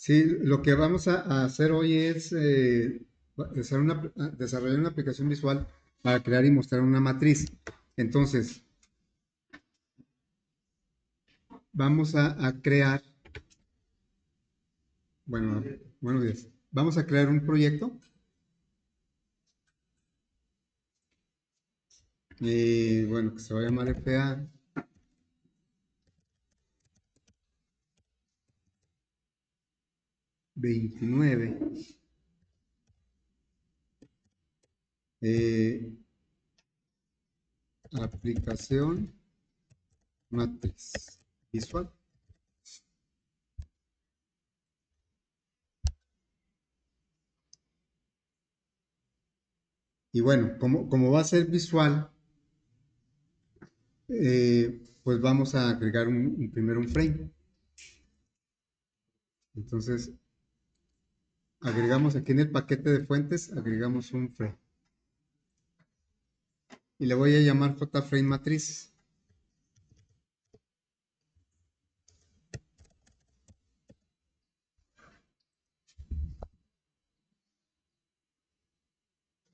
Sí, lo que vamos a hacer hoy es desarrollar una aplicación visual para crear y mostrar una matriz. Entonces, vamos a crear, bueno, buenos días. Vamos a crear un proyecto, bueno, que se va a llamar FA 29, eh, aplicación matriz visual. Y bueno, como va a ser visual, pues vamos a agregar primero un frame. Entonces, agregamos aquí en el paquete de fuentes, agregamos un frame. Y le voy a llamar JFrame matriz.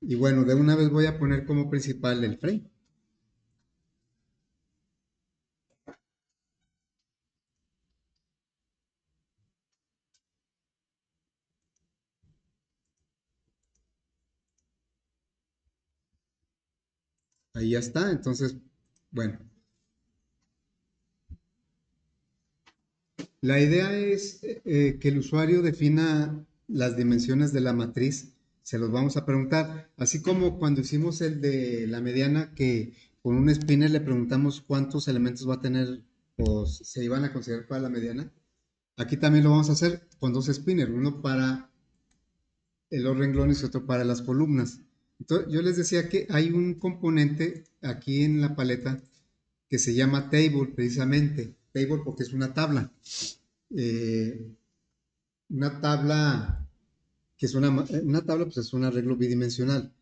Y bueno, de una vez voy a poner como principal el frame. Ahí ya está. Entonces, bueno, la idea es que el usuario defina las dimensiones de la matriz. Se los vamos a preguntar. Así como cuando hicimos el de la mediana, que con un spinner le preguntamos cuántos elementos va a tener o se iban a considerar para la mediana. Aquí también lo vamos a hacer con dos spinners, uno para los renglones y otro para las columnas. Entonces, yo les decía que hay un componente aquí en la paleta que se llama table, precisamente. Table porque es eh, una tabla que es una tabla, pues es un arreglo bidimensional.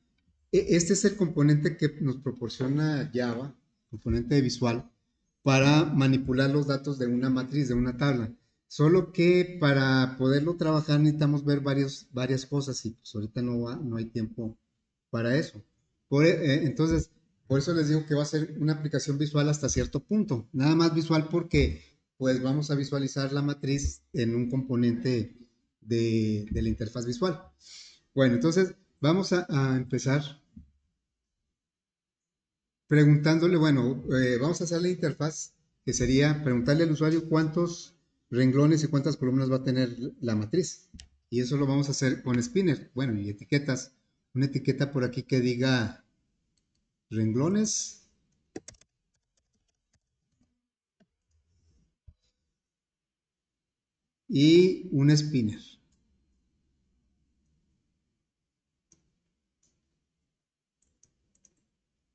Este es el componente que nos proporciona Java, componente visual, para manipular los datos de una matriz, de una tabla. Solo que para poderlo trabajar necesitamos ver varias cosas y pues ahorita no hay tiempo para eso. Entonces, por eso les digo que va a ser una aplicación visual hasta cierto punto. Nada más visual porque pues vamos a visualizar la matriz en un componente de la interfaz visual. Bueno, entonces vamos a empezar preguntándole, bueno, vamos a hacer la interfaz, que sería preguntarle al usuario cuántos renglones y cuántas columnas va a tener la matriz. Y eso lo vamos a hacer con Spinner. Bueno, y etiquetas. Una etiqueta por aquí que diga renglones y un spinner.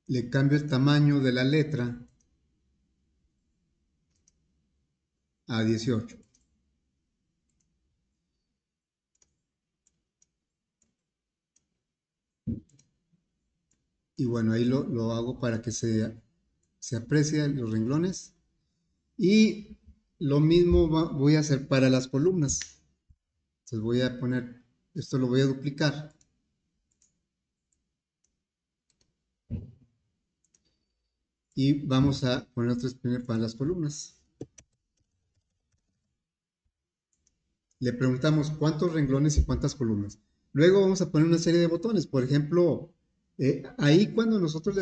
Le cambio el tamaño de la letra a 18. Y bueno, ahí lo hago para que se aprecie los renglones. Y lo mismo voy a hacer para las columnas. Entonces voy a poner, esto lo voy a duplicar. Y vamos a poner otro spinner para las columnas. Le preguntamos cuántos renglones y cuántas columnas. Luego vamos a poner una serie de botones. Por ejemplo, ahí cuando nosotros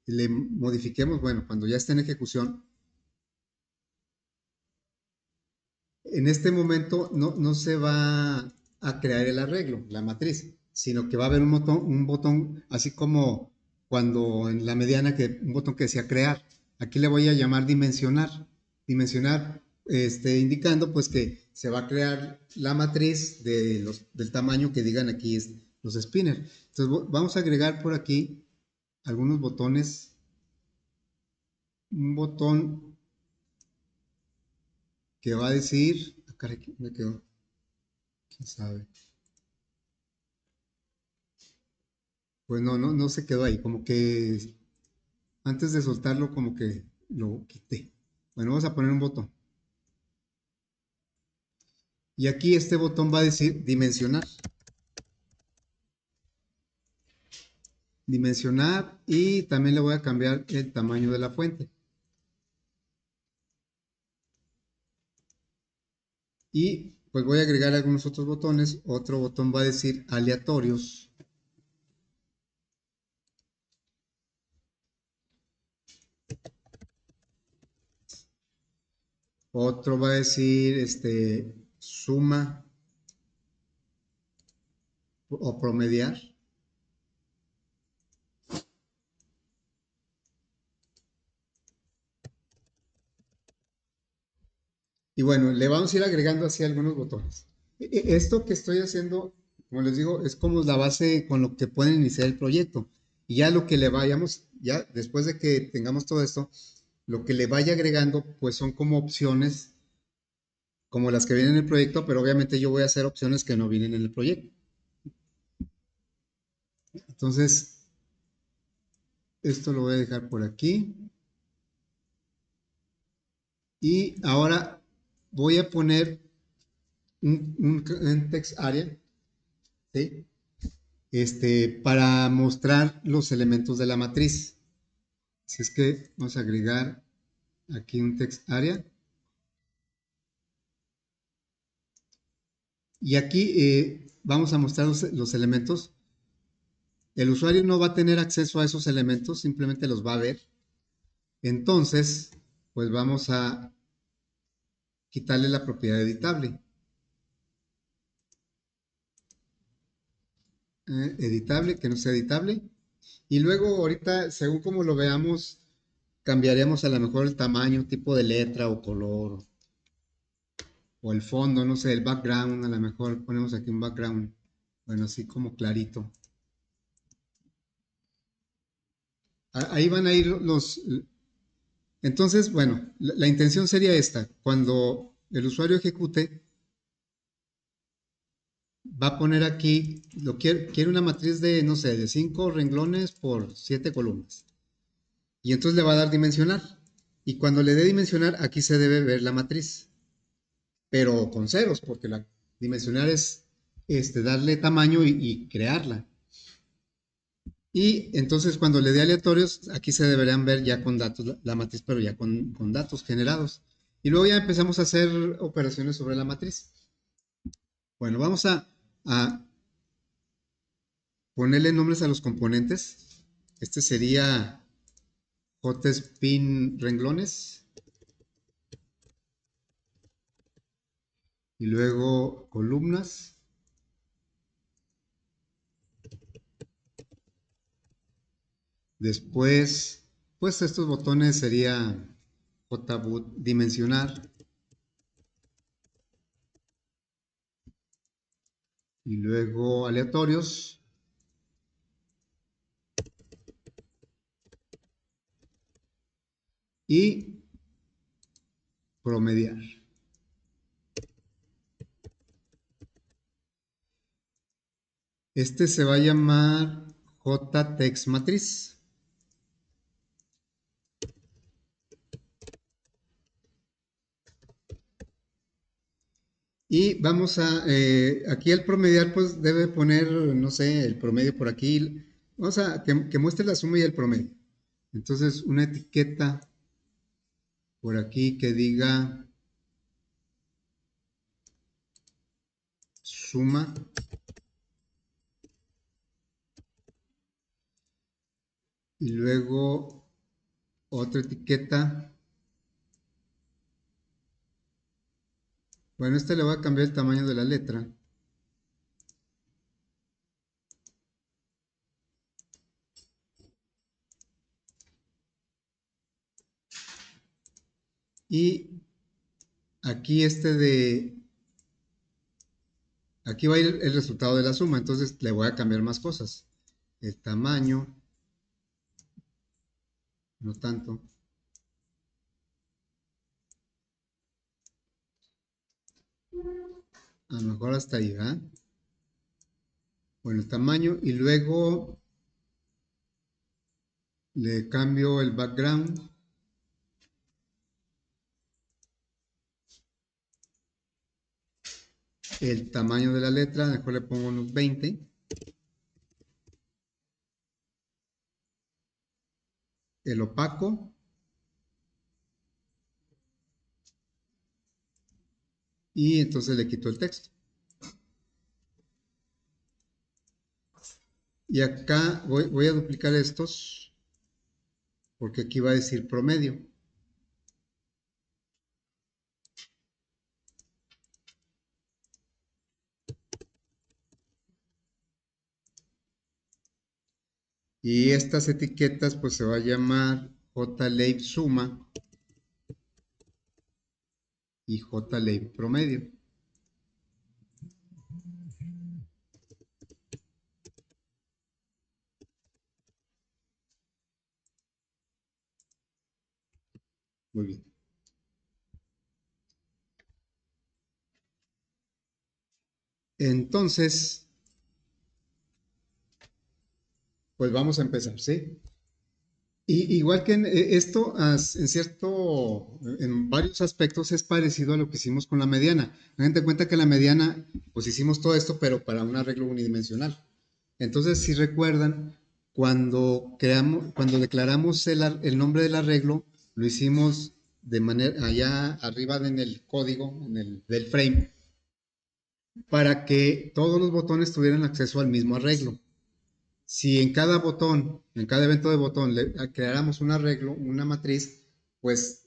le modifiquemos, bueno, cuando ya esté en ejecución, en este momento no se va a crear el arreglo, la matriz, sino que va a haber un botón, así como cuando en la mediana, un botón que decía crear. Aquí le voy a llamar dimensionar. Dimensionar, indicando pues que se va a crear la matriz del tamaño que digan aquí los spinners. Entonces vamos a agregar por aquí algunos botones. Un botón que va a decir, acá me quedó, quién sabe. Pues no se quedó ahí, como que antes de soltarlo como que lo quité. Bueno, vamos a poner un botón. Y aquí este botón va a decir dimensionar. Dimensionar y también le voy a cambiar el tamaño de la fuente. Y pues voy a agregar algunos otros botones. Otro botón va a decir aleatorios. Otro va a decir suma o promediar. Y bueno, le vamos a ir agregando así algunos botones. Esto que estoy haciendo, como les digo, es como la base con lo que pueden iniciar el proyecto. Y ya lo que le vayamos, ya después de que tengamos todo esto, lo que le vaya agregando, pues son como opciones, como las que vienen en el proyecto, pero obviamente yo voy a hacer opciones que no vienen en el proyecto. Entonces, esto lo voy a dejar por aquí. Y ahora voy a poner un text area, ¿sí? Para mostrar los elementos de la matriz. Así es que vamos a agregar aquí un text area. Y aquí vamos a mostrar los elementos. El usuario no va a tener acceso a esos elementos, simplemente los va a ver. Entonces, pues vamos a quitarle la propiedad editable. Editable, que no sea editable. Y luego ahorita, según como lo veamos, cambiaremos a lo mejor el tamaño, tipo de letra o color o el fondo, no sé, el background, a lo mejor ponemos aquí un background, bueno, así como clarito. Ahí van a ir los... Entonces, bueno, la intención sería esta. Cuando el usuario ejecute, va a poner aquí, quiere una matriz de, no sé, de 5 renglones por 7 columnas. Y entonces le va a dar dimensionar. Y cuando le dé dimensionar, aquí se debe ver la matriz. Pero con ceros, porque la dimensionar es darle tamaño y crearla. Y entonces cuando le dé aleatorios, aquí se deberían ver ya con datos la matriz, pero ya con datos generados. Y luego ya empezamos a hacer operaciones sobre la matriz. Bueno, vamos a ponerle nombres a los componentes. Este sería jspin renglones. Y luego columnas. Después, pues estos botones sería jboot dimensionar. Y luego aleatorios. Y promediar. Este se va a llamar jtext matriz. Y vamos aquí el promediar, pues debe poner, no sé, el promedio por aquí. Vamos a que muestre la suma y el promedio. Entonces, una etiqueta por aquí que diga suma. Y luego otra etiqueta. Bueno, le voy a cambiar el tamaño de la letra. Y aquí aquí va a ir el resultado de la suma, entonces le voy a cambiar más cosas. El tamaño, no tanto. A lo mejor hasta ahí, ¿verdad? Bueno, el tamaño y luego le cambio el background. El tamaño de la letra, mejor le pongo unos 20. El opaco. Y entonces le quito el texto. Y acá voy a duplicar estos, porque aquí va a decir promedio. Y estas etiquetas pues se va a llamar JLab suma y JLab promedio. Muy bien. Entonces, pues vamos a empezar, ¿sí? Y igual que esto, en varios aspectos es parecido a lo que hicimos con la mediana. Ten en cuenta que la mediana, pues hicimos todo esto, pero para un arreglo unidimensional. Entonces, si recuerdan, cuando declaramos el nombre del arreglo, lo hicimos de manera allá arriba en el código, del frame, para que todos los botones tuvieran acceso al mismo arreglo. Si en cada botón, en cada evento de botón, creáramos un arreglo, una matriz, pues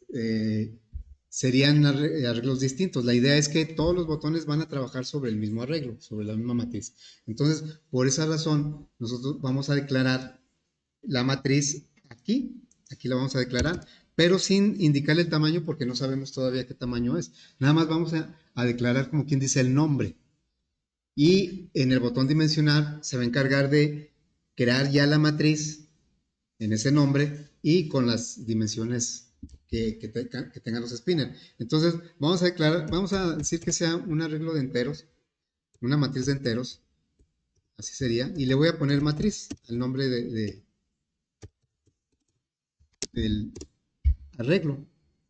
serían arreglos distintos. La idea es que todos los botones van a trabajar sobre el mismo arreglo, sobre la misma matriz. Entonces, por esa razón, nosotros vamos a declarar la matriz aquí la vamos a declarar, pero sin indicarle el tamaño porque no sabemos todavía qué tamaño es. Nada más vamos a declarar como quien dice el nombre. Y en el botón dimensionar se va a encargar de crear ya la matriz en ese nombre y con las dimensiones que tengan los spinners. Entonces vamos a decir que sea un arreglo de enteros, una matriz de enteros, así sería, y le voy a poner matriz, el nombre del arreglo,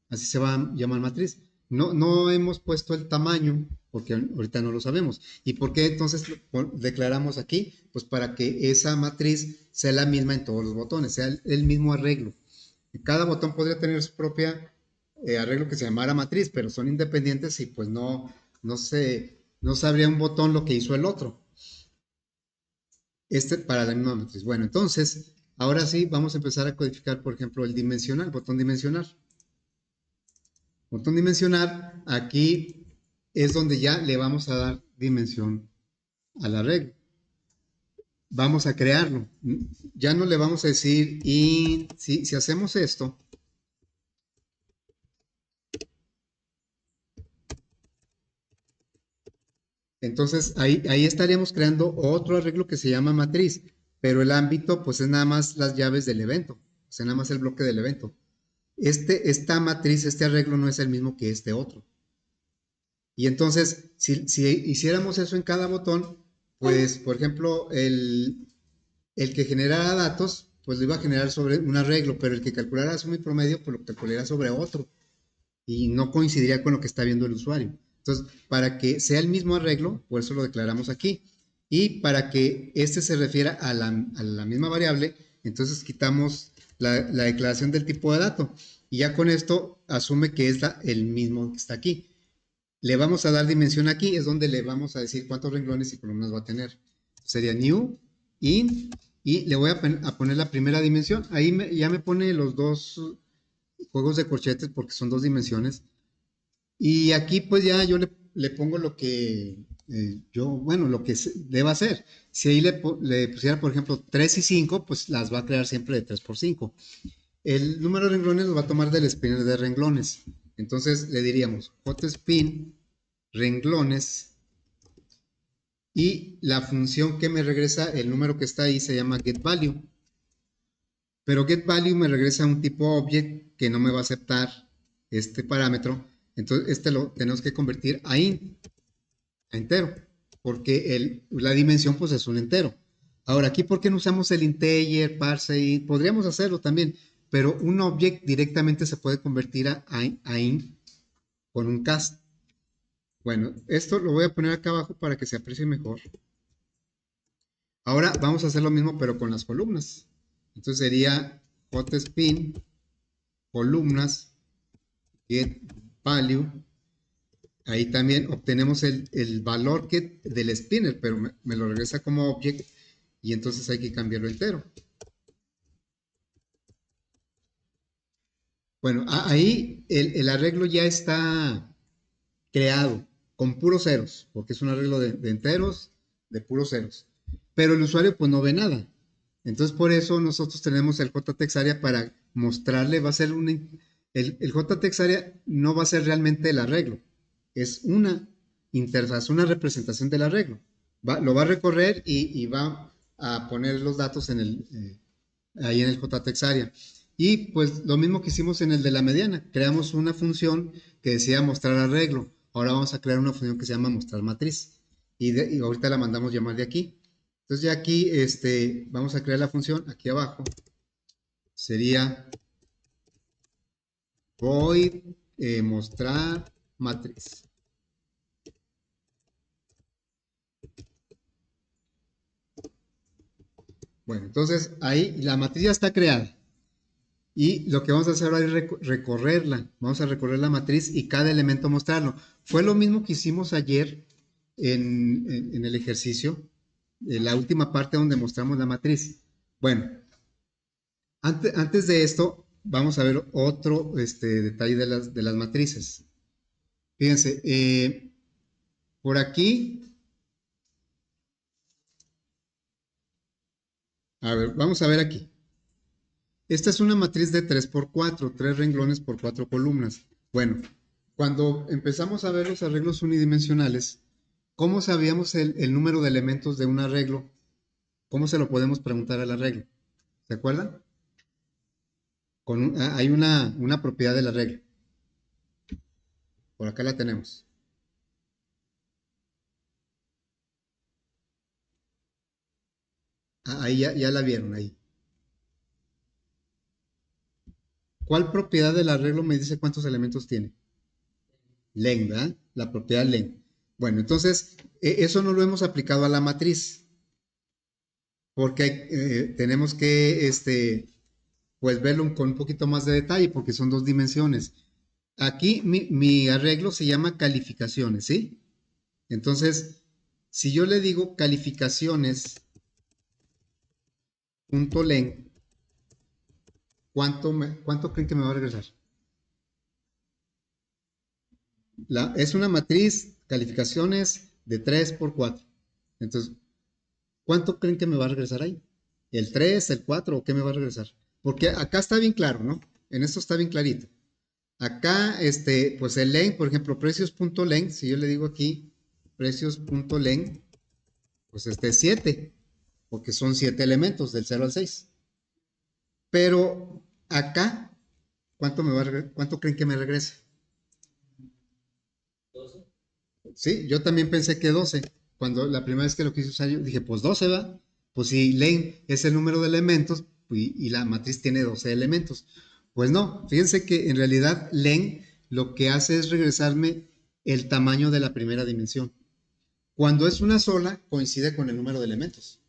así se va a llamar matriz. No hemos puesto el tamaño porque ahorita no lo sabemos. ¿Y por qué entonces declaramos aquí? Pues para que esa matriz sea la misma en todos los botones, sea el mismo arreglo. Cada botón podría tener su propia arreglo que se llamara matriz, pero son independientes y pues no sabría un botón lo que hizo el otro. Para la misma matriz. Bueno, entonces, ahora sí, vamos a empezar a codificar, por ejemplo, el dimensional, botón dimensionar. Botón dimensionar, aquí es donde ya le vamos a dar dimensión al arreglo. Vamos a crearlo. Ya no le vamos a decir, y si hacemos esto, entonces ahí estaríamos creando otro arreglo que se llama matriz, pero el ámbito pues es nada más las llaves del evento, o sea, nada más el bloque del evento. Esta matriz, este arreglo no es el mismo que este otro. Y entonces, si hiciéramos eso en cada botón, pues, por ejemplo, el que generara datos, pues lo iba a generar sobre un arreglo, pero el que calculara suma y promedio, pues lo calcularía sobre otro. Y no coincidiría con lo que está viendo el usuario. Entonces, para que sea el mismo arreglo, por eso lo declaramos aquí. Y para que este se refiera a la misma variable, entonces quitamos la declaración del tipo de dato. Y ya con esto asume que es el mismo que está aquí. Le vamos a dar dimensión aquí, es donde le vamos a decir cuántos renglones y columnas va a tener. Sería new, in, y le voy a poner la primera dimensión. Ahí ya me pone los dos juegos de corchetes porque son dos dimensiones. Y aquí pues ya yo le pongo lo que lo que deba hacer. Si ahí le pusiera, por ejemplo, 3 y 5, pues las va a crear siempre de 3 por 5. El número de renglones lo va a tomar del spinner de renglones. Entonces le diríamos jspin renglones y la función que me regresa, el número que está ahí se llama getValue. Pero getValue me regresa un tipo object que no me va a aceptar este parámetro. Entonces este lo tenemos que convertir a entero, porque la dimensión pues es un entero. Ahora, aquí, ¿por qué no usamos el integer, parse? Y podríamos hacerlo también, pero un object directamente se puede convertir a int con un cast. Bueno, esto lo voy a poner acá abajo para que se aprecie mejor. Ahora vamos a hacer lo mismo, pero con las columnas. Entonces sería hotspin, columnas, get value. Ahí también obtenemos el valor del spinner, pero me lo regresa como object y entonces hay que cambiarlo entero. Bueno, ahí el arreglo ya está creado con puros ceros, porque es un arreglo de enteros, de puros ceros. Pero el usuario pues no ve nada. Entonces por eso nosotros tenemos el JText Area para mostrarle, va a ser el JText Area no va a ser realmente el arreglo, es una interfaz, una representación del arreglo. Lo va a recorrer y va a poner los datos ahí en el JText Area. Y pues lo mismo que hicimos en el de la mediana, creamos una función que decía mostrar arreglo. Ahora vamos a crear una función que se llama mostrar matriz. Y ahorita la mandamos llamar de aquí. Entonces ya aquí vamos a crear la función, aquí abajo sería void mostrar matriz. Bueno, entonces ahí la matriz ya está creada. Y lo que vamos a hacer ahora es recorrerla. Vamos a recorrer la matriz y cada elemento mostrarlo. Fue lo mismo que hicimos ayer en el ejercicio, la última parte donde mostramos la matriz. Bueno, antes de esto, vamos a ver otro detalle de las matrices. Fíjense, por aquí, a ver, vamos a ver aquí. Esta es una matriz de 3 por 4, 3 renglones por 4 columnas. Bueno, cuando empezamos a ver los arreglos unidimensionales, ¿cómo sabíamos el número de elementos de un arreglo? ¿Cómo se lo podemos preguntar al arreglo? ¿Se acuerdan? Hay una propiedad del arreglo. Por acá la tenemos. Ahí ya la vieron, ahí. ¿Cuál propiedad del arreglo me dice cuántos elementos tiene? Len, ¿verdad? La propiedad len. Bueno, entonces, eso no lo hemos aplicado a la matriz, porque tenemos que, pues, verlo con un poquito más de detalle, porque son dos dimensiones. Aquí mi arreglo se llama calificaciones, ¿sí? Entonces, si yo le digo calificaciones punto len, ¿cuánto creen que me va a regresar? Es una matriz, calificaciones de 3 por 4. Entonces, ¿cuánto creen que me va a regresar ahí? ¿El 3, el 4 o qué me va a regresar? Porque acá está bien claro, ¿no? En esto está bien clarito. Acá, pues el len, por ejemplo, precios.len, si yo le digo aquí precios.len, pues es 7, porque son 7 elementos del 0 al 6. Pero acá, ¿cuánto creen que me regresa? Sí, yo también pensé que 12. Cuando la primera vez que lo quise usar, yo dije, pues 12 va. Pues si len es el número de elementos y la matriz tiene 12 elementos. Pues no, fíjense que en realidad len lo que hace es regresarme el tamaño de la primera dimensión. Cuando es una sola, coincide con el número de elementos.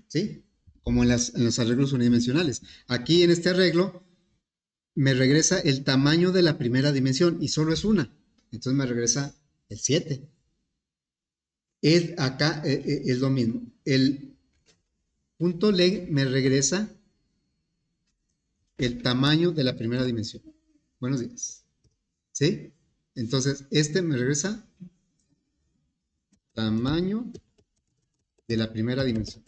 ¿Sí? Como en los arreglos unidimensionales. Aquí en este arreglo me regresa el tamaño de la primera dimensión y solo es una. Entonces me regresa el 7. Acá es lo mismo. El punto len me regresa el tamaño de la primera dimensión. Buenos días. ¿Sí? Entonces, me regresa tamaño de la primera dimensión.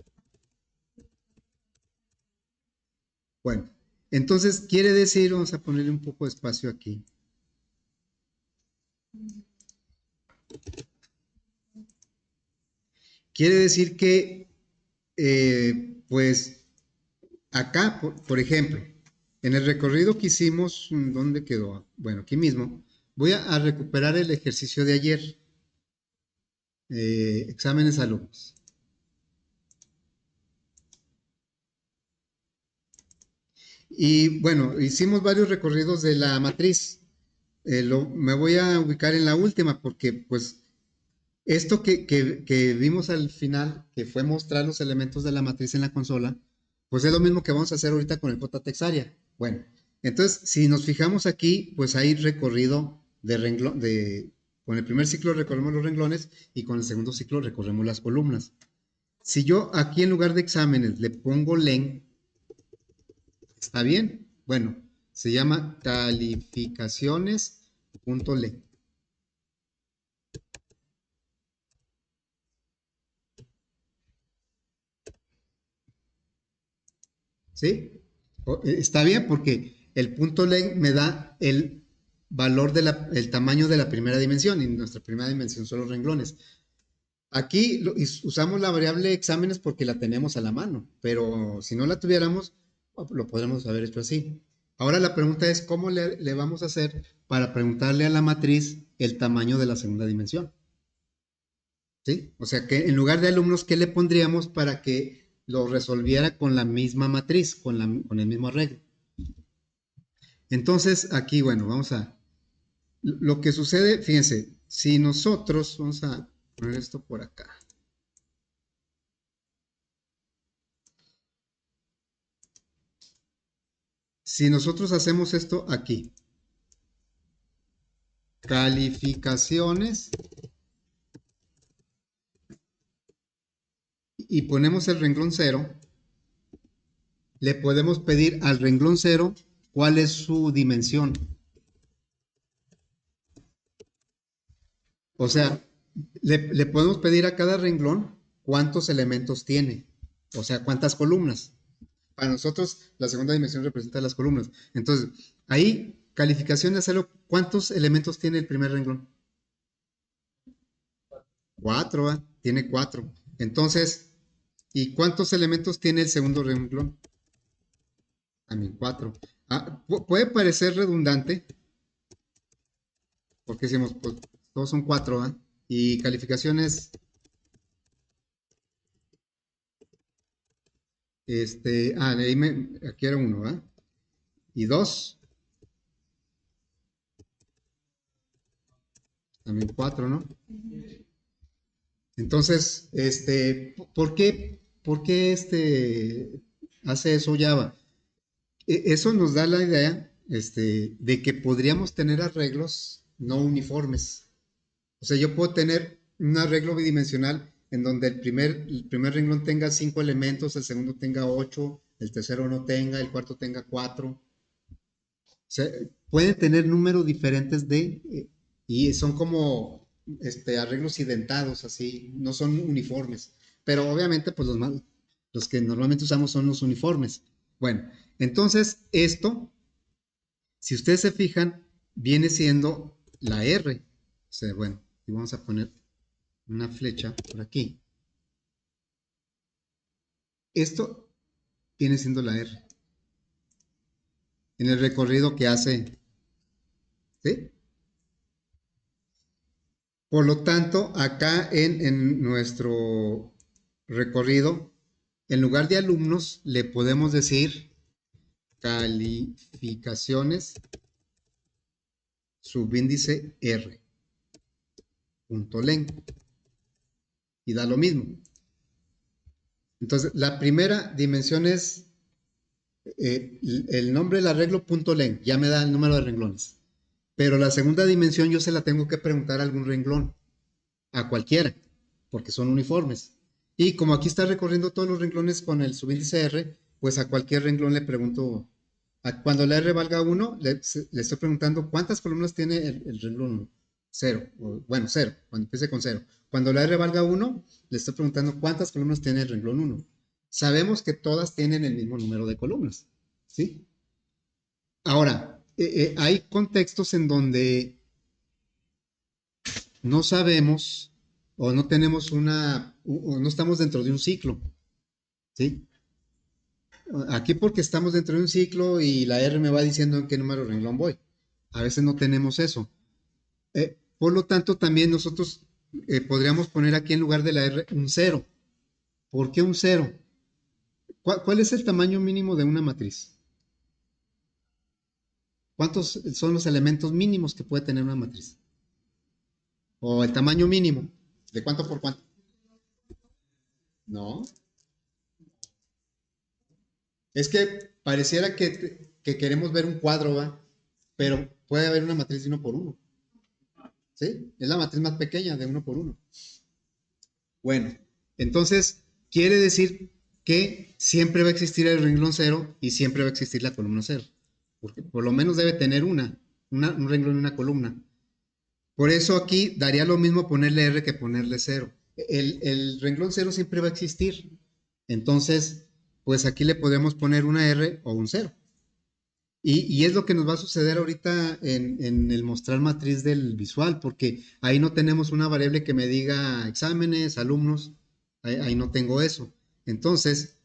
Bueno, entonces quiere decir, vamos a ponerle un poco de espacio aquí. Quiere decir que, pues, acá, por ejemplo, en el recorrido que hicimos, ¿dónde quedó? Bueno, aquí mismo. Voy a recuperar el ejercicio de ayer. Exámenes alumnos. Y bueno, hicimos varios recorridos de la matriz. Me voy a ubicar en la última porque pues esto que vimos al final, que fue mostrar los elementos de la matriz en la consola, pues es lo mismo que vamos a hacer ahorita con el JTEX Aria. Bueno, entonces si nos fijamos aquí, pues hay recorrido de renglón, con el primer ciclo recorremos los renglones y con el segundo ciclo recorremos las columnas. Si yo aquí en lugar de exámenes le pongo len, ¿está bien? Bueno, se llama calificaciones.len. ¿Sí? Está bien porque el punto len me da el valor el tamaño de la primera dimensión y nuestra primera dimensión son los renglones. Aquí usamos la variable exámenes porque la tenemos a la mano, pero si no la tuviéramos, lo podríamos haber hecho así. Ahora la pregunta es, ¿cómo le vamos a hacer para preguntarle a la matriz el tamaño de la segunda dimensión? ¿Sí? O sea, que en lugar de alumnos, ¿qué le pondríamos para que lo resolviera con la misma matriz, con el mismo arreglo? Entonces, aquí, bueno, vamos a... Lo que sucede, fíjense, si nosotros, vamos a poner esto por acá. Si nosotros hacemos esto aquí, calificaciones, y ponemos el renglón 0, le podemos pedir al renglón 0 cuál es su dimensión. O sea, le podemos pedir a cada renglón cuántos elementos tiene, o sea, cuántas columnas. Para nosotros, la segunda dimensión representa las columnas. Entonces, ahí, calificación de hacerlo, ¿cuántos elementos tiene el primer renglón? 4, ¿eh? Tiene 4. Entonces, ¿y cuántos elementos tiene el segundo renglón? También 4. Puede parecer redundante, porque decimos, pues, todos son 4, ¿eh? Y calificaciones, aquí era 1, ¿eh? Y 2, también 4, ¿no? Entonces, ¿por qué hace eso Java? Eso nos da la idea, de que podríamos tener arreglos no uniformes. O sea, yo puedo tener un arreglo bidimensional en donde el primer renglón tenga 5 elementos, el segundo tenga 8, el tercero no tenga, el cuarto tenga 4. O sea, pueden tener números diferentes y son como arreglos identados, así, no son uniformes. Pero obviamente, pues los que normalmente usamos son los uniformes. Bueno, entonces esto, si ustedes se fijan, viene siendo la R. O sea, bueno, y vamos a poner una flecha por aquí. Esto viene siendo la R. En el recorrido que hace, ¿sí? Por lo tanto, acá en nuestro recorrido, en lugar de alumnos, le podemos decir calificaciones subíndice R, punto len, y da lo mismo. Entonces, la primera dimensión es el nombre del arreglo punto len, ya me da el número de renglones. Pero la segunda dimensión yo se la tengo que preguntar a algún renglón, a cualquiera, porque son uniformes. Y como aquí está recorriendo todos los renglones con el subíndice R, pues a cualquier renglón le pregunto, cuando la R valga 1, le estoy preguntando cuántas columnas tiene el renglón 1. 0, bueno, 0, cuando empiece con 0. Cuando la R valga 1, le estoy preguntando cuántas columnas tiene el renglón 1. Sabemos que todas tienen el mismo número de columnas, ¿sí? Ahora, hay contextos en donde no sabemos o no tenemos o no estamos dentro de un ciclo, ¿sí? Aquí porque estamos dentro de un ciclo y la R me va diciendo en qué número de renglón voy. A veces no tenemos eso. Por lo tanto, también nosotros podríamos poner aquí en lugar de la R un 0. ¿Por qué un 0? ¿Cuál es el tamaño mínimo de una matriz? ¿Cuántos son los elementos mínimos que puede tener una matriz? O el tamaño mínimo. ¿De cuánto por cuánto? No. Es que pareciera que queremos ver un cuadro, ¿va? Pero puede haber una matriz de uno por uno. ¿Sí? Es la matriz más pequeña de uno por uno. Bueno, entonces quiere decir que siempre va a existir el renglón cero y siempre va a existir la columna cero. Porque por lo menos debe tener un renglón y una columna. Por eso aquí daría lo mismo ponerle R que ponerle cero. El renglón cero siempre va a existir. Entonces, pues aquí le podemos poner una R o un cero. Y es lo que nos va a suceder ahorita en el mostrar matriz del visual, porque ahí no tenemos una variable que me diga exámenes, alumnos, ahí no tengo eso. Entonces,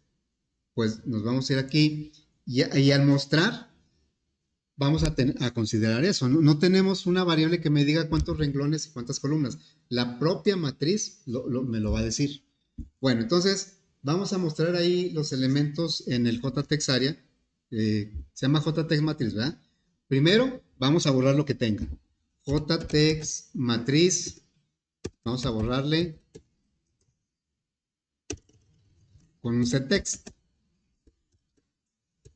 pues nos vamos a ir aquí y al mostrar vamos a considerar eso. No, no tenemos una variable que me diga cuántos renglones y cuántas columnas. La propia matriz me lo va a decir. Bueno, entonces vamos a mostrar ahí los elementos en el JTeX Area. Se llama JTeX Matriz, ¿verdad? Primero vamos a borrar lo que tenga. JTeX Matriz. Vamos a borrarle con un setText.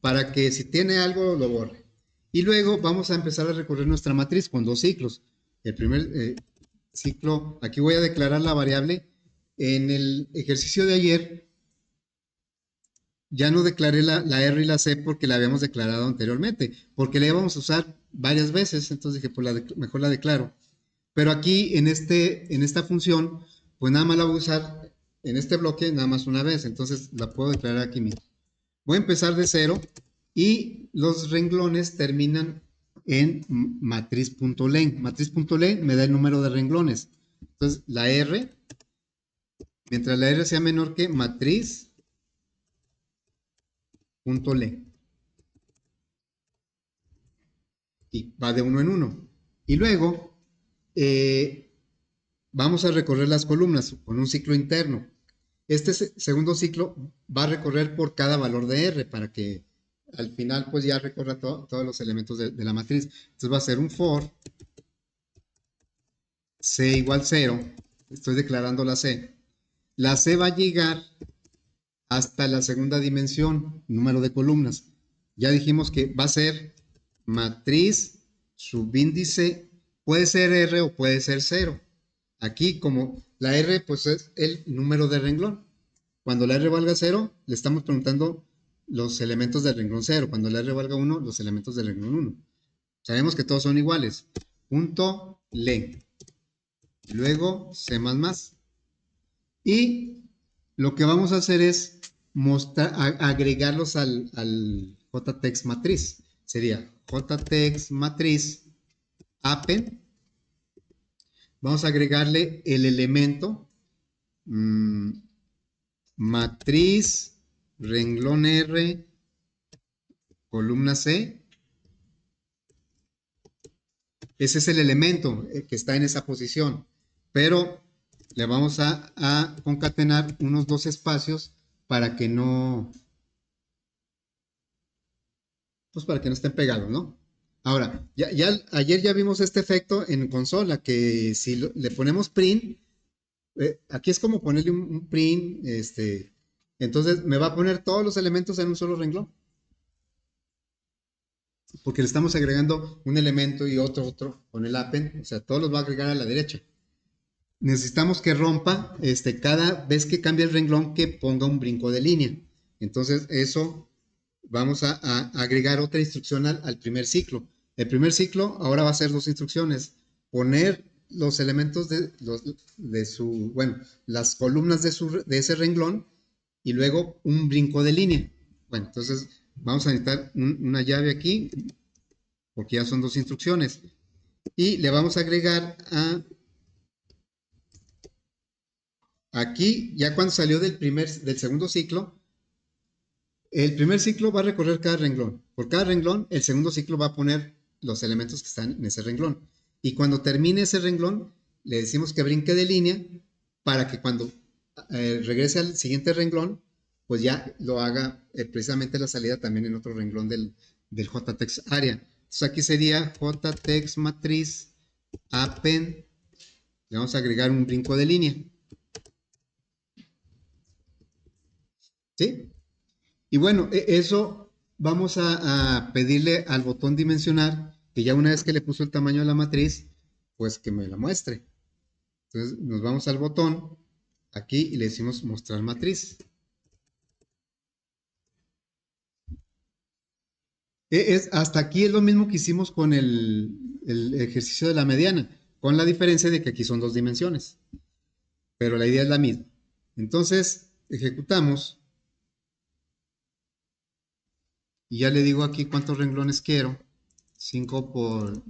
Para que si tiene algo lo borre. Y luego vamos a empezar a recorrer nuestra matriz con dos ciclos. El primer ciclo, aquí voy a declarar la variable. En el ejercicio de ayer ya no declaré la R y la C porque la habíamos declarado anteriormente, porque la íbamos a usar varias veces, entonces dije, pues mejor la declaro. Pero aquí en esta función, pues nada más la voy a usar en este bloque nada más una vez, entonces la puedo declarar aquí mismo. Voy a empezar de cero y los renglones terminan en matriz.len. Matriz.len me da el número de renglones. Entonces la R, mientras la R sea menor que matriz.len. Y va de uno en uno. Y luego vamos a recorrer las columnas con un ciclo interno. Este segundo ciclo va a recorrer por cada valor de R para que al final pues ya recorra todos los elementos de la matriz. Entonces va a ser un for C igual 0. Estoy declarando la C. La C va a llegar hasta la segunda dimensión, número de columnas. Ya dijimos que va a ser matriz subíndice, puede ser R o puede ser 0. Aquí como la R pues es el número de renglón. Cuando la R valga 0, le estamos preguntando los elementos del renglón 0. Cuando la R valga 1, los elementos del renglón 1. Sabemos que todos son iguales. Punto len. Luego C++. Y lo que vamos a hacer es agregarlos al JTeX matriz. Sería JTeX matriz append. Vamos a agregarle el elemento matriz renglón R columna C. Ese es el elemento que está en esa posición. Pero le vamos a concatenar unos dos espacios para que no, pues para que no estén pegados, ¿no? Ahora, ayer ya vimos este efecto en consola, que si le ponemos print, aquí es como ponerle un print, entonces me va a poner todos los elementos en un solo renglón. Porque le estamos agregando un elemento y otro con el append, o sea, todos los va a agregar a la derecha. Necesitamos que rompa cada vez que cambie el renglón que ponga un brinco de línea. Entonces eso vamos a agregar otra instrucción al primer ciclo. El primer ciclo ahora va a ser dos instrucciones. Poner los elementos las columnas de ese renglón y luego un brinco de línea. Bueno, entonces vamos a necesitar una llave aquí porque ya son dos instrucciones. Y le vamos a agregar aquí, ya cuando salió del segundo ciclo, el primer ciclo va a recorrer cada renglón. Por cada renglón, el segundo ciclo va a poner los elementos que están en ese renglón. Y cuando termine ese renglón, le decimos que brinque de línea para que cuando regrese al siguiente renglón, pues ya lo haga precisamente la salida también en otro renglón del JTeX Area. Entonces aquí sería jtext matriz append. Le vamos a agregar un brinco de línea. ¿Sí? Y bueno, eso vamos a pedirle al botón dimensionar que ya una vez que le puso el tamaño de la matriz, pues que me la muestre. Entonces nos vamos al botón aquí y le decimos mostrar matriz. Hasta aquí es lo mismo que hicimos con el ejercicio de la mediana, con la diferencia de que aquí son dos dimensiones, pero la idea es la misma. Entonces ejecutamos y ya le digo aquí cuántos renglones quiero. 5 por...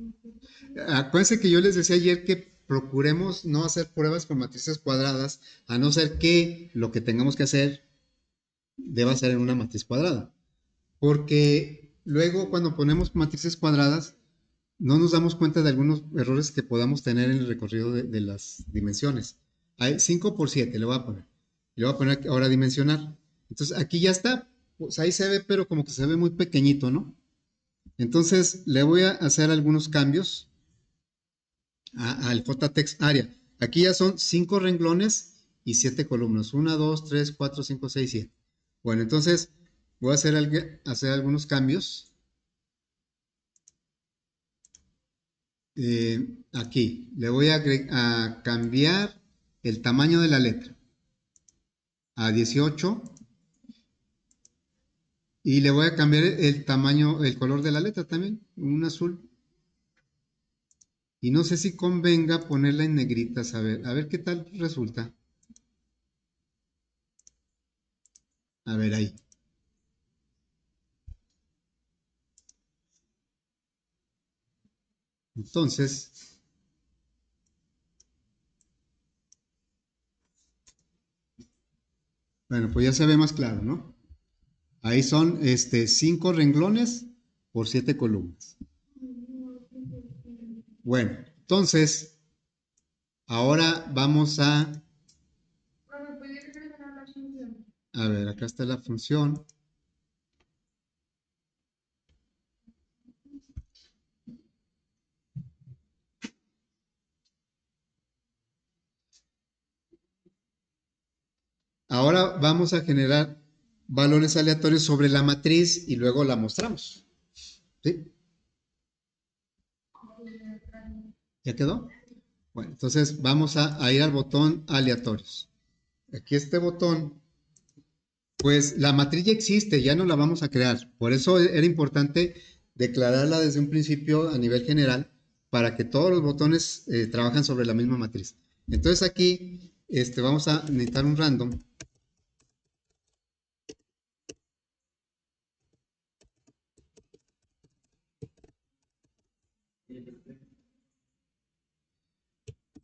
Acuérdense que yo les decía ayer que procuremos no hacer pruebas con matrices cuadradas, a no ser que lo que tengamos que hacer deba ser en una matriz cuadrada. Porque luego cuando ponemos matrices cuadradas, no nos damos cuenta de algunos errores que podamos tener en el recorrido de las dimensiones. Hay 5 por 7, le voy a poner. Le voy a poner ahora dimensionar. Entonces aquí ya está. Pues ahí se ve, pero como que se ve muy pequeñito, ¿no? Entonces le voy a hacer algunos cambios al JText Area. Aquí ya son 5 renglones y 7 columnas. 1, 2, 3, 4, 5, 6, 7. Bueno, entonces voy a hacer algunos cambios. Aquí le voy a cambiar el tamaño de la letra a 18 y le voy a cambiar el tamaño, el color de la letra también, un azul. Y no sé si convenga ponerla en negritas, a ver qué tal resulta. A ver ahí. Entonces, bueno, pues ya se ve más claro, ¿no? Ahí son 5 renglones por 7 columnas. Bueno, entonces, ahora vamos a ver, acá está la función. Ahora vamos a generar valores aleatorios sobre la matriz y luego la mostramos. ¿Sí? ¿Ya quedó? Bueno, entonces vamos a ir al botón aleatorios. Aquí este botón, pues la matriz ya existe, ya no la vamos a crear. Por eso era importante declararla desde un principio a nivel general para que todos los botones trabajan sobre la misma matriz. Entonces aquí vamos a necesitar un random.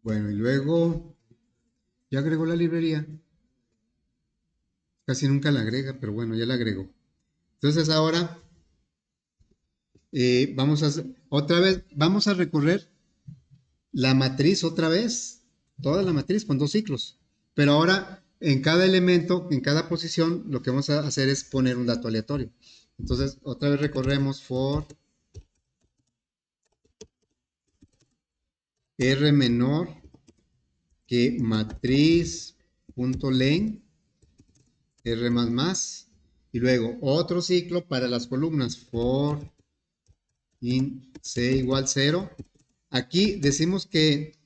Bueno, y luego ya agregó la librería. Casi nunca la agrega, pero bueno, ya la agregó. Entonces ahora vamos a otra vez, vamos a recorrer la matriz otra vez, toda la matriz con dos ciclos. Pero ahora en cada elemento, en cada posición, lo que vamos a hacer es poner un dato aleatorio. Entonces otra vez recorremos for r menor que matriz.len r más y luego otro ciclo para las columnas for in c igual 0. Aquí decimos que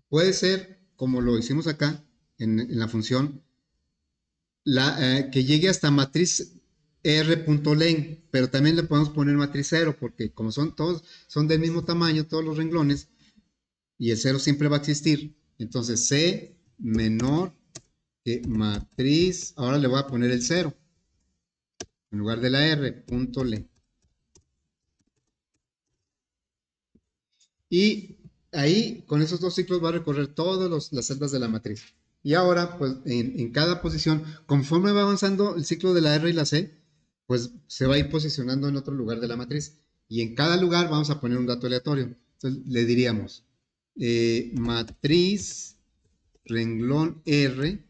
puede ser, como lo hicimos acá en la función, que llegue hasta matriz r.len, pero también le podemos poner matriz 0, porque como son todos, son del mismo tamaño, todos los renglones, y el 0 siempre va a existir. Entonces c menor que matriz, ahora le voy a poner el 0, en lugar de la r.len. Y ahí, con esos dos ciclos, va a recorrer todas las celdas de la matriz. Y ahora, pues, en cada posición, conforme va avanzando el ciclo de la R y la C, pues se va a ir posicionando en otro lugar de la matriz. Y en cada lugar vamos a poner un dato aleatorio. Entonces, le diríamos matriz, renglón R,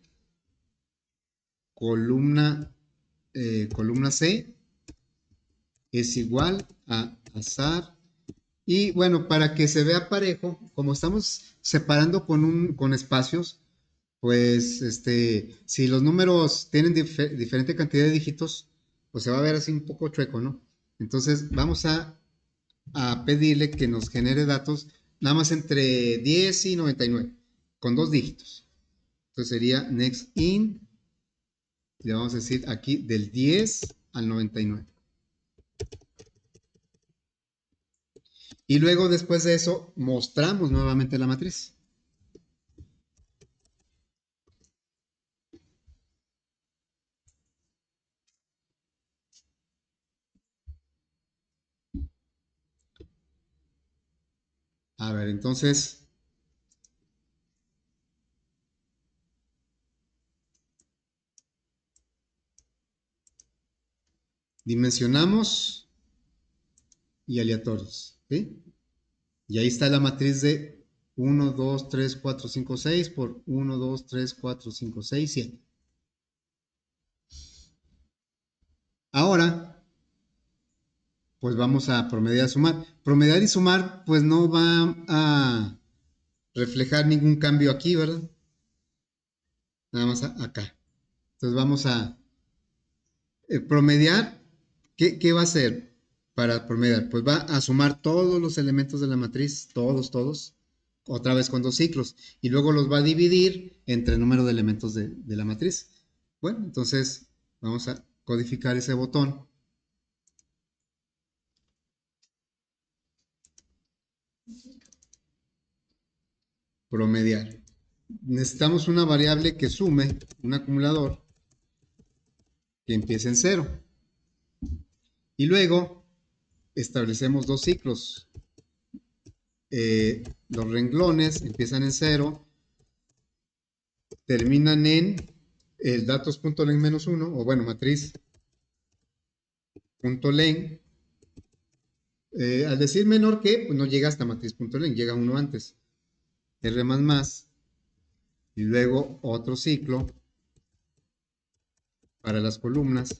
columna C, es igual a azar. Y bueno, para que se vea parejo, como estamos separando con espacios, pues si los números tienen diferente cantidad de dígitos, pues se va a ver así un poco chueco, ¿no? Entonces vamos a pedirle que nos genere datos nada más entre 10 y 99, con dos dígitos. Entonces sería next in, le vamos a decir aquí del 10 al 99. Y luego después de eso mostramos nuevamente la matriz. A ver, entonces dimensionamos y aleatorios, ¿sí? Y ahí está la matriz de 1, 2, 3, 4, 5, 6 por 1, 2, 3, 4, 5, 6, 7. Ahora, pues vamos a promediar y sumar. Promediar y sumar, pues no va a reflejar ningún cambio aquí, ¿verdad? Nada más acá. Entonces vamos a promediar. ¿Qué va a hacer para promediar? Pues va a sumar todos los elementos de la matriz, todos, otra vez con dos ciclos. Y luego los va a dividir entre el número de elementos de la matriz. Bueno, entonces vamos a codificar ese botón. Promediar. Necesitamos una variable que sume, un acumulador, que empiece en 0. Y luego establecemos dos ciclos. Los renglones empiezan en 0, terminan en el datos.len menos 1, o bueno, matriz.len. Al decir menor que, pues no llega hasta matriz.len, llega uno antes. R más, y luego otro ciclo para las columnas.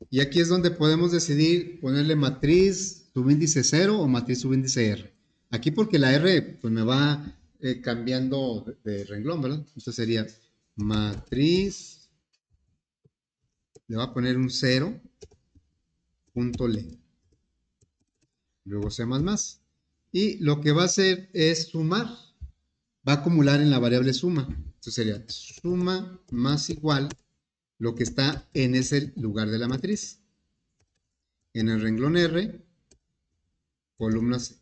Y aquí es donde podemos decidir ponerle matriz subíndice 0 o matriz subíndice R. Aquí porque la R pues me va cambiando de renglón, ¿verdad? Entonces sería matriz, le va a poner un 0, punto len. Luego C++. Y lo que va a hacer es sumar. Va a acumular en la variable suma. Entonces sería suma más igual lo que está en ese lugar de la matriz. En el renglón R, columna C.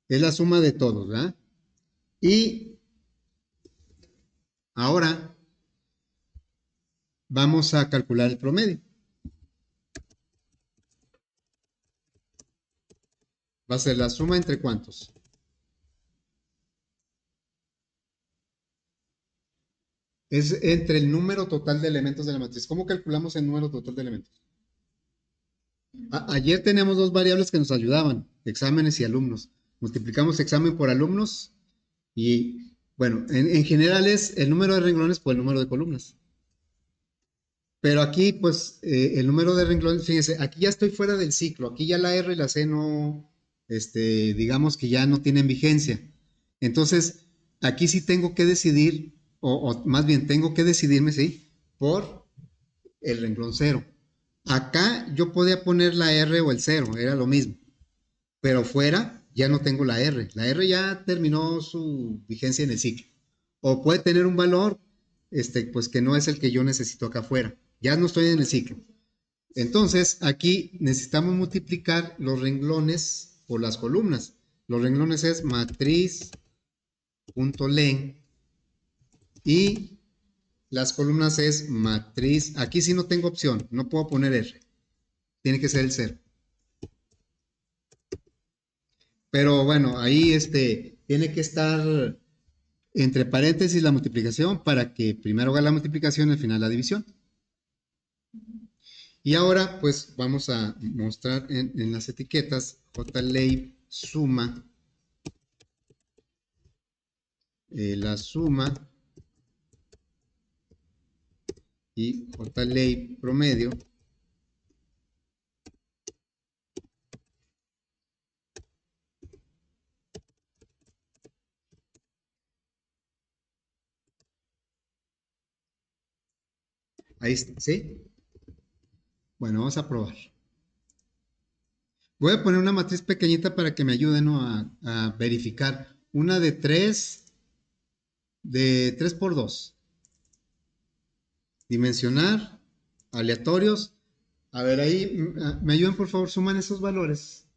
Es la suma de todos, ¿verdad? Y ahora vamos a calcular el promedio. Va a ser la suma entre cuántos. Es entre el número total de elementos de la matriz. ¿Cómo calculamos el número total de elementos? Ayer teníamos dos variables que nos ayudaban, exámenes y alumnos. Multiplicamos examen por alumnos y, bueno, en general es el número de renglones por el número de columnas. Pero aquí, pues, el número de renglones, fíjense, aquí ya estoy fuera del ciclo. Aquí ya la R y la C no, digamos que ya no tienen vigencia. Entonces, aquí sí tengo que decidir, o más bien tengo que decidirme, ¿sí? Por el renglón 0. Acá yo podía poner la R o el 0, era lo mismo. Pero fuera ya no tengo la R. La R ya terminó su vigencia en el ciclo. O puede tener un valor, pues que no es el que yo necesito acá afuera. Ya no estoy en el ciclo. Entonces, aquí necesitamos multiplicar los renglones por las columnas. Los renglones es matriz.len y las columnas es matriz. Aquí sí no tengo opción, no puedo poner R. Tiene que ser el 0. Pero bueno, ahí tiene que estar entre paréntesis la multiplicación para que primero haga la multiplicación y al final la división. Y ahora pues vamos a mostrar en las etiquetas JLab suma, la suma y J ley promedio ahí está, ¿sí? Bueno, vamos a probar. Voy a poner una matriz pequeñita para que me ayuden, ¿no? a verificar. Una de 3 por 2. Dimensionar, aleatorios. A ver, ahí, me ayudan, por favor, suman esos valores.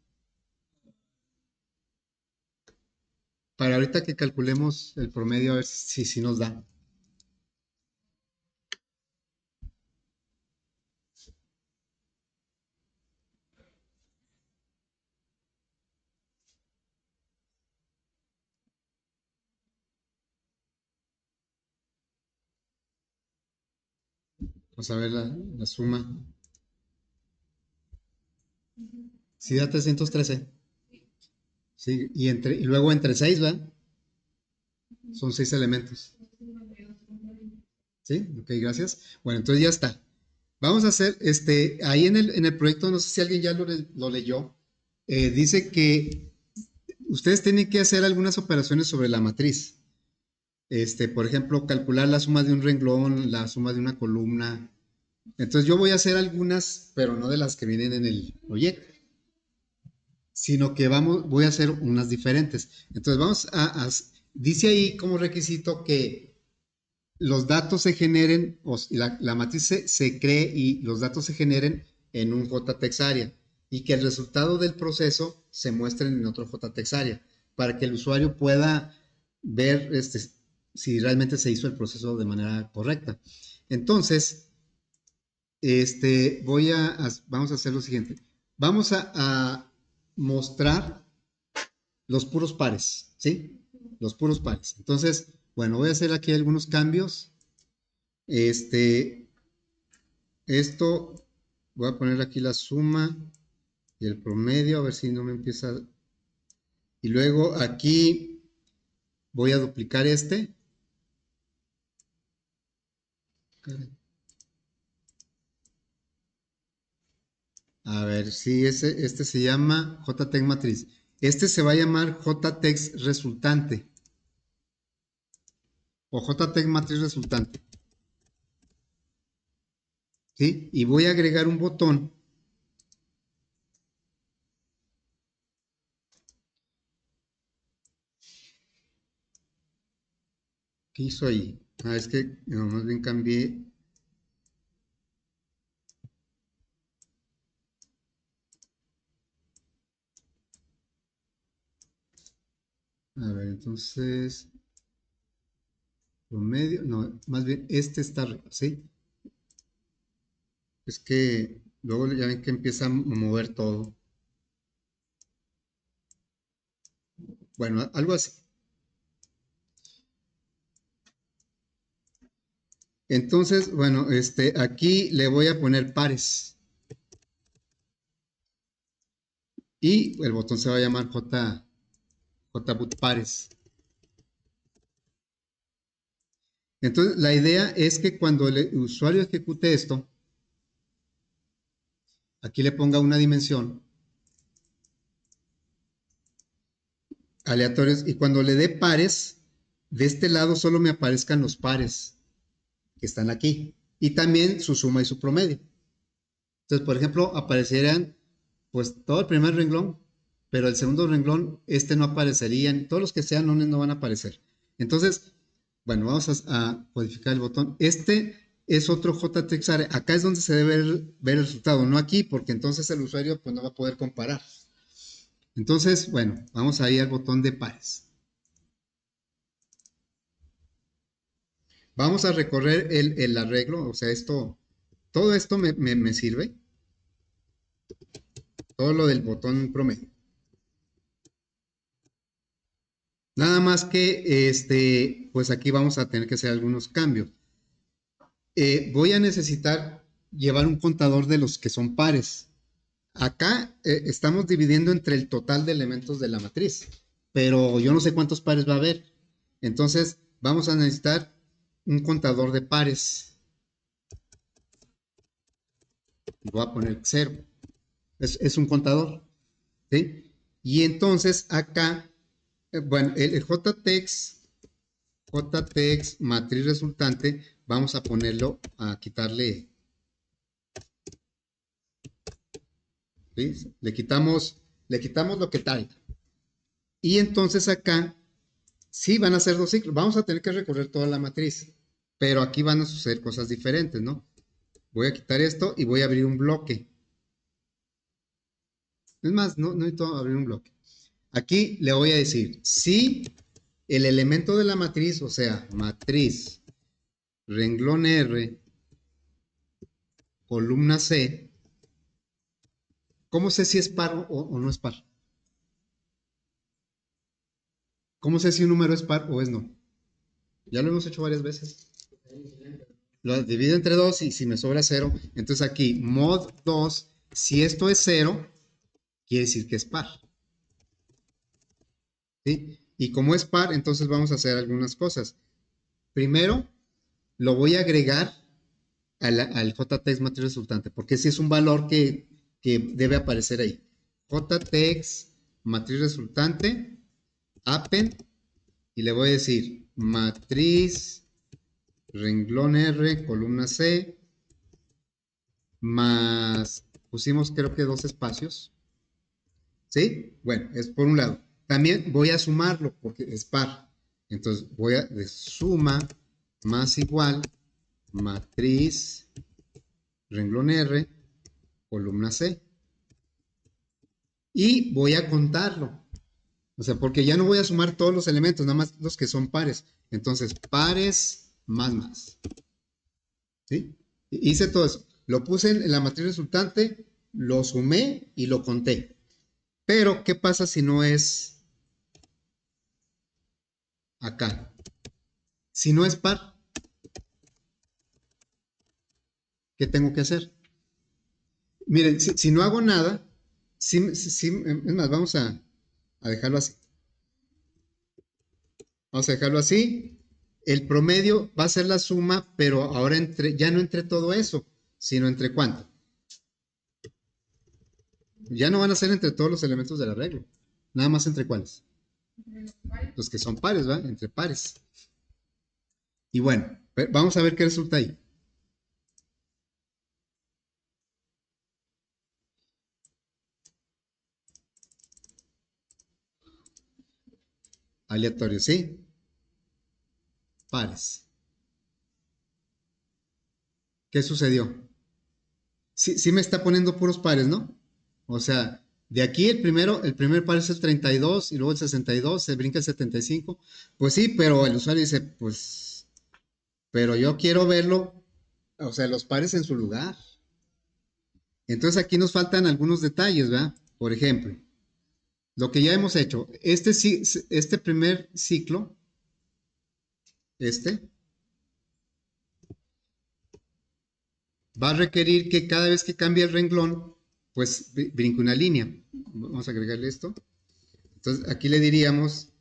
Para ahorita que calculemos el promedio, a ver si nos da. Vamos a ver la suma. Sí, da 313. Sí, y luego entre 6, ¿verdad? Son 6 elementos. ¿Sí? Ok, gracias. Bueno, entonces ya está. Vamos a hacer, ahí en el proyecto, no sé si alguien ya lo leyó, dice que ustedes tienen que hacer algunas operaciones sobre la matriz. Por ejemplo, calcular la suma de un renglón, la suma de una columna. Entonces yo voy a hacer algunas, pero no de las que vienen en el proyecto, sino que voy a hacer unas diferentes. Entonces dice ahí como requisito que los datos se generen, la matriz se cree y los datos se generen en un JTeX area y que el resultado del proceso se muestre en otro JTeX area para que el usuario pueda ver si realmente se hizo el proceso de manera correcta. Entonces, vamos a hacer lo siguiente. Vamos a mostrar los puros pares, ¿sí? Los puros pares. Entonces, bueno, voy a hacer aquí algunos cambios. Esto, voy a poner aquí la suma y el promedio, a ver si no me empieza. Y luego aquí voy a duplicar este. A ver si este se llama JTeX matriz. Este se va a llamar JTeX resultante o JTeX matriz resultante. ¿Sí? Y voy a agregar un botón ¿qué hizo ahí? Es que no, más bien cambié. A ver, entonces, promedio, no, más bien este está arriba, ¿sí? Es que luego ya ven que empieza a mover todo. Bueno, algo así. Entonces, bueno, aquí le voy a poner pares. Y el botón se va a llamar JBoot pares. Entonces, la idea es que cuando el usuario ejecute esto, aquí le ponga una dimensión aleatorios y cuando le dé pares, de este lado solo me aparezcan los pares que están aquí y también su suma y su promedio. Entonces, por ejemplo, aparecerían pues todo el primer renglón, pero el segundo renglón, no aparecería, todos los que sean nones no van a aparecer. Entonces, bueno, vamos a codificar el botón. Este es otro JTeX area. Acá es donde se debe ver el resultado, no aquí, porque entonces el usuario pues no va a poder comparar. Entonces, bueno, vamos a ir al botón de pares. Vamos a recorrer el arreglo, o sea, todo esto me sirve, todo lo del botón promedio. Nada más que, pues aquí vamos a tener que hacer algunos cambios. Voy a necesitar llevar un contador de los que son pares. Acá estamos dividiendo entre el total de elementos de la matriz, pero yo no sé cuántos pares va a haber. Entonces, vamos a necesitar un contador de pares. y voy a poner 0. Es un contador, ¿sí? Y entonces acá, bueno, el JText matriz resultante, vamos a ponerlo, a quitarle, ¿sí? Le quitamos lo que tal. Y entonces acá, sí, van a ser dos ciclos. Vamos a tener que recorrer toda la matriz, pero aquí van a suceder cosas diferentes, ¿no? Voy a quitar esto y voy a abrir un bloque. Es más, no necesito abrir un bloque. Aquí le voy a decir, si el elemento de la matriz, o sea, matriz, renglón R, columna C, ¿cómo sé si es par o no es par? ¿Cómo sé si un número es par o es no? Ya lo hemos hecho varias veces. Lo divido entre 2 y si me sobra 0, entonces aquí mod 2, si esto es 0, quiere decir que es par. ¿Sí? Y como es par, entonces vamos a hacer algunas cosas. Primero, lo voy a agregar al JText matriz resultante, porque ese es un valor que debe aparecer ahí. JText matriz resultante, append, y le voy a decir matriz renglón R, columna C, más, pusimos creo que 2 espacios, ¿sí? Bueno, es por un lado. También voy a sumarlo porque es par. Entonces voy a de suma más igual matriz renglón R, columna C. Y voy a contarlo. O sea, porque ya no voy a sumar todos los elementos, nada más los que son pares. Entonces, pares más. ¿Sí? Hice todo eso. Lo puse en la matriz resultante, lo sumé y lo conté. Pero, ¿qué pasa si no es acá? Si no es par, ¿qué tengo que hacer? Miren, si no hago nada, es más, vamos a dejarlo así. Vamos a dejarlo así. El promedio va a ser la suma, pero ahora ya no entre todo eso, sino entre cuánto. Ya no van a ser entre todos los elementos del arreglo. Nada más entre cuáles. Los que son pares, ¿va? Entre pares. Y bueno, vamos a ver qué resulta ahí. Aleatorio, ¿sí? Pares. ¿Qué sucedió? Sí me está poniendo puros pares, ¿no? O sea, de aquí el primer par es el 32 y luego el 62, se brinca el 75. Pues sí, pero el usuario dice, pues, pero yo quiero verlo, o sea, los pares en su lugar. Entonces aquí nos faltan algunos detalles, ¿verdad? Por ejemplo, lo que ya hemos hecho, este primer ciclo, este, va a requerir que cada vez que cambie el renglón, pues brinque una línea. Vamos a agregarle esto. Entonces aquí le diríamos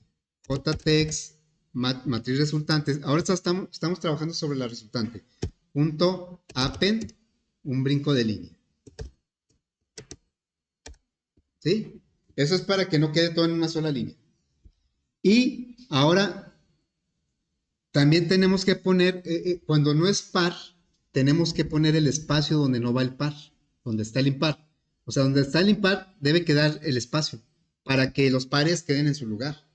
JText matriz resultante. Ahora estamos trabajando sobre la resultante. Punto append, un brinco de línea. ¿Sí? Eso es para que no quede todo en una sola línea. Y ahora también tenemos que poner, cuando no es par, tenemos que poner el espacio donde no va el par, donde está el impar. O sea, donde está el impar debe quedar el espacio para que los pares queden en su lugar.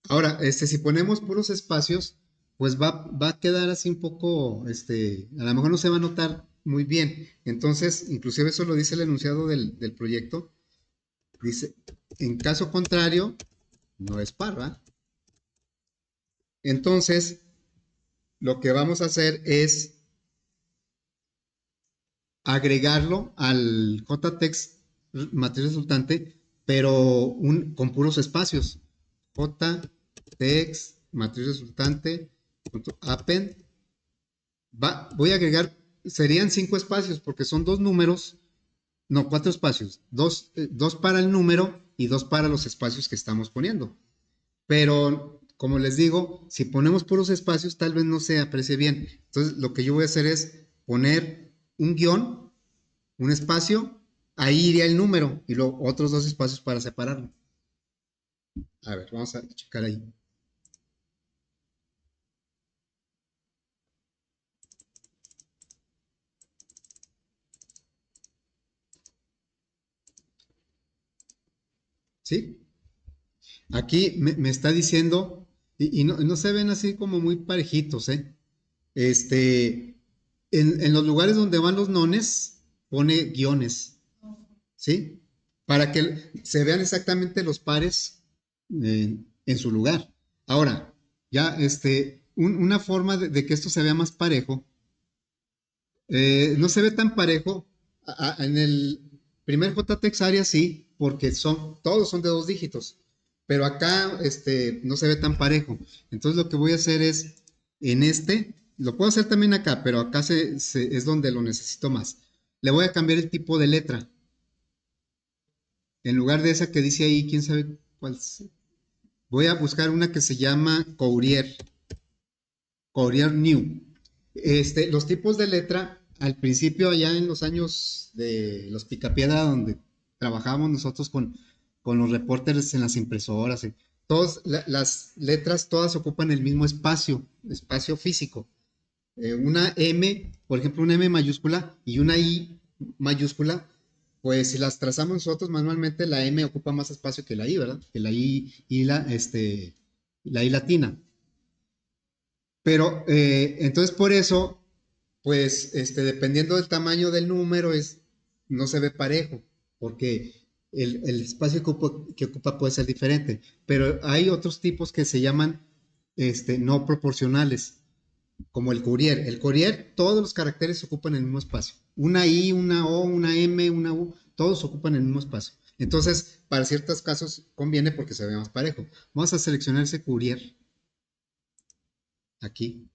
Ahora, si ponemos puros espacios, pues va a quedar así un poco, a lo mejor no se va a notar muy bien. Entonces, inclusive eso lo dice el enunciado del proyecto. Dice, en caso contrario, no es par, ¿verdad? Entonces, lo que vamos a hacer es agregarlo al JText matriz resultante, pero con puros espacios. JText matriz resultante append. Voy a agregar, serían 5 espacios porque son 2 números, no, 4 espacios, dos para el número y 2 para los espacios que estamos poniendo. Pero, como les digo, si ponemos puros espacios tal vez no se aprecie bien. Entonces, lo que yo voy a hacer es poner un guión un espacio, ahí iría el número y luego otros dos espacios para separarlo. A ver, vamos a checar ahí. ¿Sí? Aquí me está diciendo, y no se ven así como muy parejitos, ¿eh? Este, en los lugares donde van los nones, pone guiones, ¿sí? Para que se vean exactamente los pares en su lugar. Ahora, ya, una forma de que esto se vea más parejo, no se ve tan parejo. En el primer JTEX área sí, porque todos son de dos dígitos, pero acá no se ve tan parejo. Entonces lo que voy a hacer es, lo puedo hacer también acá, pero acá es donde lo necesito más. Le voy a cambiar el tipo de letra. En lugar de esa que dice ahí, quién sabe cuál. Voy a buscar una que se llama Courier New. Los tipos de letra, al principio, allá en los años de los Picapiedra, donde trabajábamos nosotros con los reporters en las impresoras, las letras todas ocupan el mismo espacio físico. Una M, por ejemplo, una M mayúscula y una I mayúscula, pues si las trazamos nosotros manualmente, la M ocupa más espacio que la I, ¿verdad? Que la I y la I latina. Pero entonces por eso, pues dependiendo del tamaño del número, no se ve parejo, porque el espacio que ocupa puede ser diferente. Pero hay otros tipos que se llaman no proporcionales, como el Courier. El Courier, todos los caracteres ocupan el mismo espacio. Una I, una O, una M, una U, todos ocupan el mismo espacio. Entonces, para ciertos casos conviene porque se ve más parejo. Vamos a seleccionar ese Courier aquí.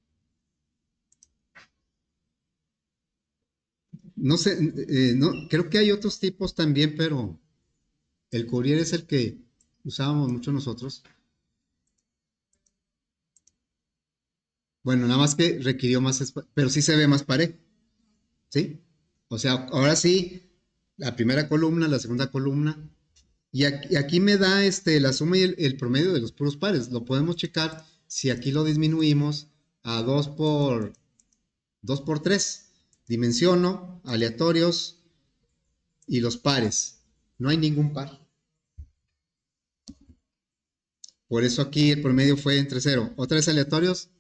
No sé, no, creo que hay otros tipos también, pero el Courier es el que usábamos mucho nosotros. Bueno, nada más que requirió más espacio, pero sí se ve más parejo, ¿sí? O sea, ahora sí, la primera columna, la segunda columna, y aquí me da la suma y el promedio de los puros pares. Lo podemos checar si aquí lo disminuimos a 2 por 3. Dimensiono, aleatorios y los pares. No hay ningún par. Por eso aquí el promedio fue entre 0. Otra vez aleatorios,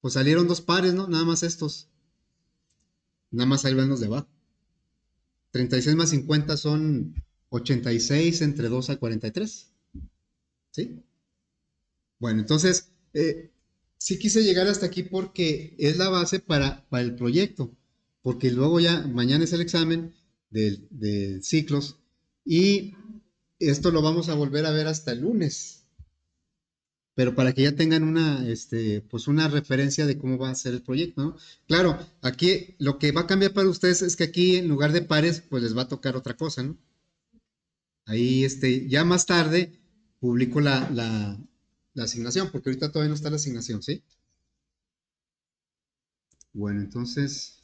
pues salieron 2 pares, ¿no? Nada más estos. Nada más ahí van los de abajo. 36 más 50 son 86 entre 2 a 43. ¿Sí? Bueno, entonces, sí quise llegar hasta aquí porque es la base para el proyecto. Porque luego ya, mañana es el examen de ciclos y esto lo vamos a volver a ver hasta el lunes. Pero para que ya tengan pues una referencia de cómo va a ser el proyecto, ¿no? Claro, aquí lo que va a cambiar para ustedes es que aquí en lugar de pares, pues les va a tocar otra cosa, ¿no? Ahí, ya más tarde publico la asignación, porque ahorita todavía no está la asignación, ¿sí? Bueno, entonces,